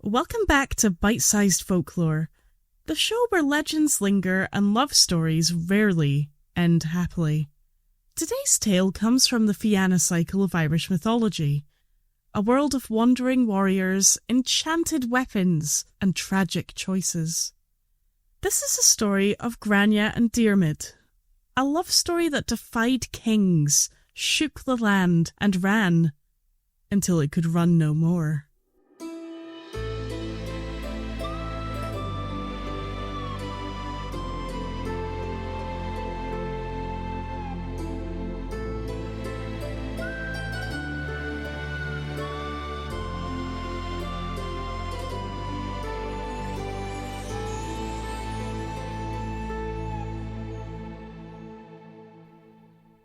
Welcome back to Bite-Sized Folklore, the show where legends linger and love stories rarely end happily. Today's tale comes from the Fionn cycle of Irish mythology, a world of wandering warriors, enchanted weapons, and tragic choices. This is a story of Grainne and Diarmuid, a love story that defied kings, shook the land, and ran until it could run no more.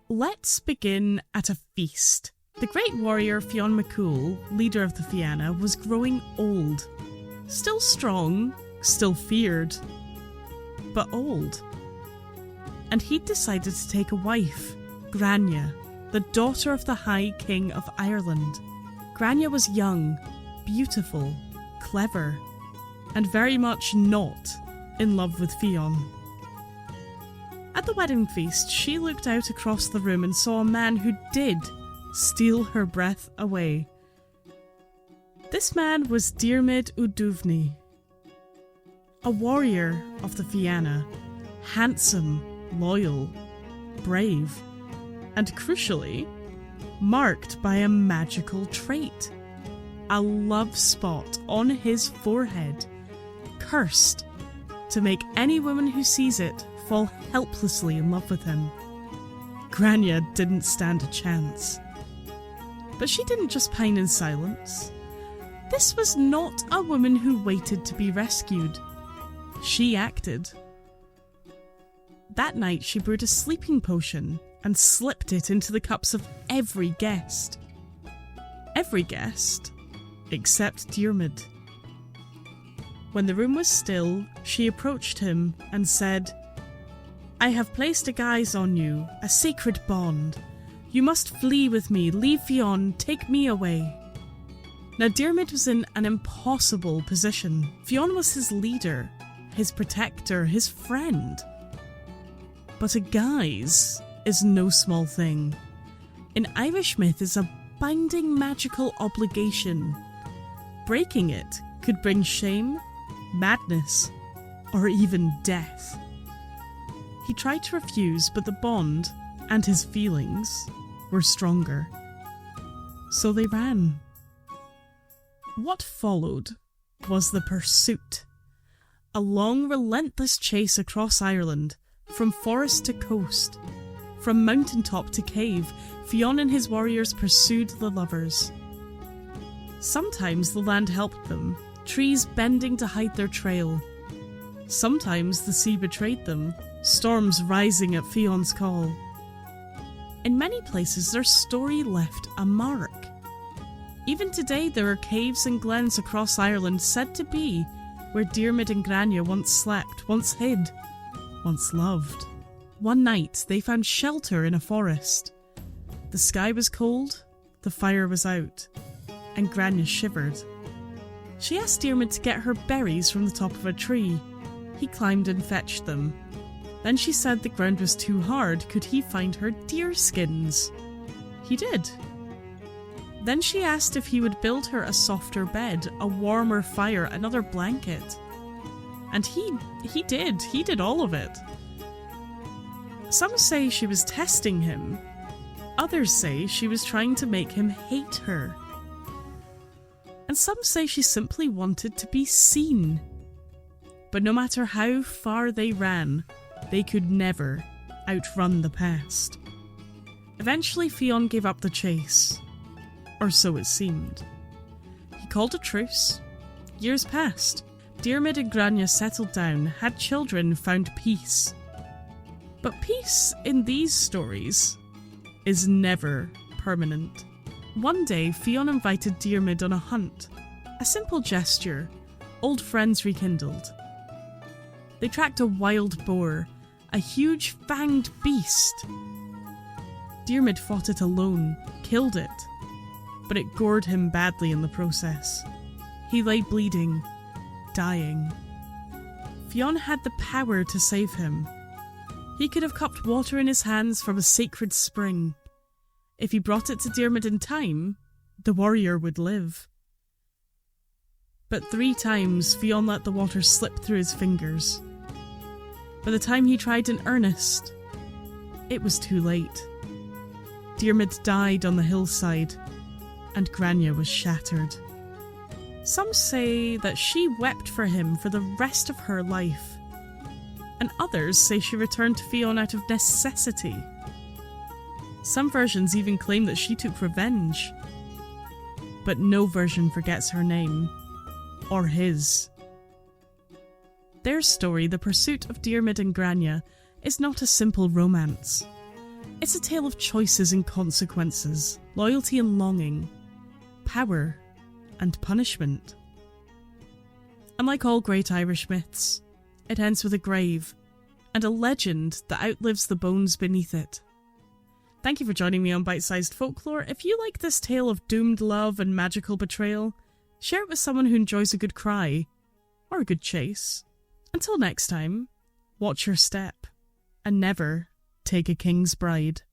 Let's begin at a feast. The great warrior Fionn McCool, leader of the Fianna, was growing old. Still strong, still feared, but old. And he'd decided to take a wife, Grainne, the daughter of the High King of Ireland. Grainne was young, beautiful, clever, and very much not in love with Fionn. At the wedding feast, she looked out across the room and saw a man who did steal her breath away. This man was Diarmuid and Grainne, a warrior of the Fianna, handsome, loyal, brave, and crucially, marked by a magical trait. A love spot on his forehead, cursed to make any woman who sees it fall helplessly in love with him. Grainne didn't stand a chance. But she didn't just pine in silence. This was not a woman who waited to be rescued. She acted. That night she brewed a sleeping potion and slipped it into the cups of every guest. Every guest, except Diarmuid. When the room was still, she approached him and said, "I have placed a guise on you, a sacred bond. You must flee with me, leave Fionn, take me away." Now Diarmuid was in an impossible position. Fionn was his leader, his protector, his friend. But a guise is no small thing. In Irish myth is a binding magical obligation. Breaking it could bring shame, madness, or even death. He tried to refuse, but the bond and his feelings were stronger. So they ran. What followed was the pursuit. A long, relentless chase across Ireland, from forest to coast. From mountaintop to cave, Fionn and his warriors pursued the lovers. Sometimes the land helped them, trees bending to hide their trail. Sometimes the sea betrayed them, storms rising at Fionn's call. In many places their story left a mark. Even today there are caves and glens across Ireland said to be where Diarmuid and Grainne once slept, once hid, once loved. One night they found shelter in a forest. The sky was cold, the fire was out, and Grainne shivered. She asked Diarmuid to get her berries from the top of a tree. He climbed and fetched them. Then she said the ground was too hard, could he find her deer skins? He did. Then she asked if he would build her a softer bed, a warmer fire, another blanket. And he did all of it. Some say she was testing him. Others say she was trying to make him hate her. And some say she simply wanted to be seen. But no matter how far they ran, they could never outrun the past. Eventually Fionn gave up the chase. Or so it seemed. He called a truce. Years passed. Diarmuid and Grainne settled down, had children, found peace. But peace in these stories is never permanent. One day Fionn invited Diarmuid on a hunt. A simple gesture, old friends rekindled. They tracked a wild boar, a huge fanged beast. Diarmuid fought it alone, killed it, but it gored him badly in the process. He lay bleeding, dying. Fionn had the power to save him. He could have cupped water in his hands from a sacred spring. If he brought it to Diarmuid in time, the warrior would live. But 3 times Fionn let the water slip through his fingers. By the time he tried in earnest, it was too late. Diarmuid died on the hillside, and Grainne was shattered. Some say that she wept for him for the rest of her life, and others say she returned to Fionn out of necessity. Some versions even claim that she took revenge, but no version forgets her name, or his. Their story, The Pursuit of Diarmuid and Grainne, is not a simple romance. It's a tale of choices and consequences, loyalty and longing, power and punishment. Unlike all great Irish myths, it ends with a grave and a legend that outlives the bones beneath it. Thank you for joining me on Bite-Sized Folklore. If you like this tale of doomed love and magical betrayal, share it with someone who enjoys a good cry or a good chase. Until next time, watch your step and never take a king's bride.